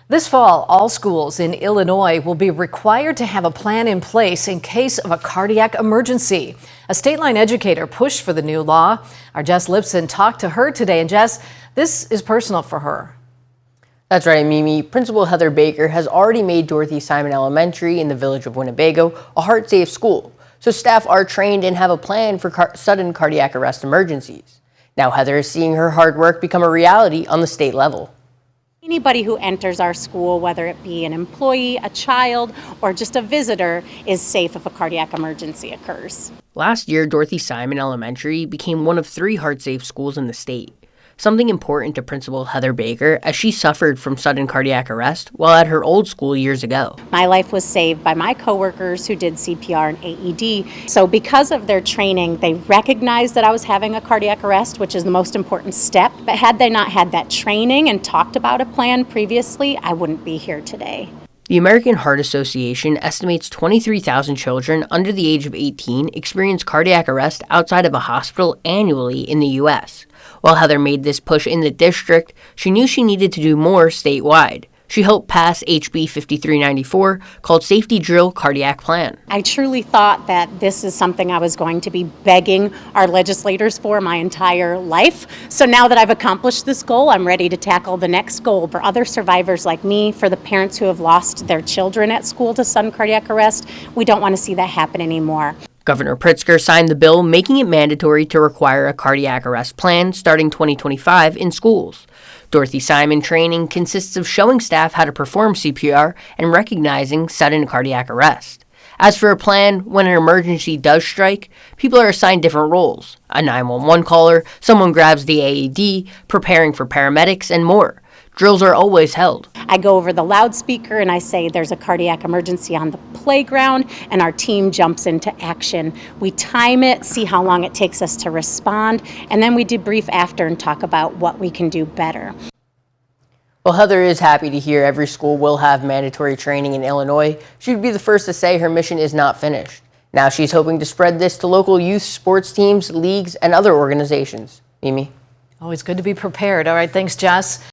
This fall, all schools in Illinois will be required to have a plan in place in case of a cardiac emergency. A state line educator pushed for the new law. Our Jess Lipson talked to her today. And Jess, this is personal for her. That's right, Mimi. Principal Heather Baker has already made Dorothy Simon Elementary in the village of Winnebago a heart-safe school. So staff are trained and have a plan for sudden cardiac arrest emergencies. Now Heather is seeing her hard work become a reality on the state level. Anybody who enters our school, whether it be an employee, a child, or just a visitor, is safe if a cardiac emergency occurs. Last year, Dorothy Simon Elementary became one of 3 heart-safe schools in the state. Something important to Principal Heather Baker, as she suffered from sudden cardiac arrest while at her old school years ago. My life was saved by my coworkers who did CPR and AED. So because of their training, they recognized that I was having a cardiac arrest, which is the most important step. But had they not had that training and talked about a plan previously, I wouldn't be here today. The American Heart Association estimates 23,000 children under the age of 18 experience cardiac arrest outside of a hospital annually in the U.S. While Heather made this push in the district, she knew she needed to do more statewide. She helped pass HB 5394, called Safety Drill Cardiac Plan. I truly thought that this is something I was going to be begging our legislators for my entire life. So now that I've accomplished this goal, I'm ready to tackle the next goal for other survivors like me, for the parents who have lost their children at school to sudden cardiac arrest. We don't want to see that happen anymore. Governor Pritzker signed the bill making it mandatory to require a cardiac arrest plan starting 2025 in schools. Dorothy Simon training consists of showing staff how to perform CPR and recognizing sudden cardiac arrest. As for a plan, when an emergency does strike, people are assigned different roles. A 911 caller, someone grabs the AED, preparing for paramedics, and more. Drills are always held. I go over the loudspeaker and I say there's a cardiac emergency on the playground, and our team jumps into action. We time it, see how long it takes us to respond, and then we debrief after and talk about what we can do better. Well, Heather is happy to hear every school will have mandatory training in Illinois. She'd be the first to say her mission is not finished. Now she's hoping to spread this to local youth sports teams, leagues, and other organizations. Mimi? Always good to be prepared. All right, thanks, Jess.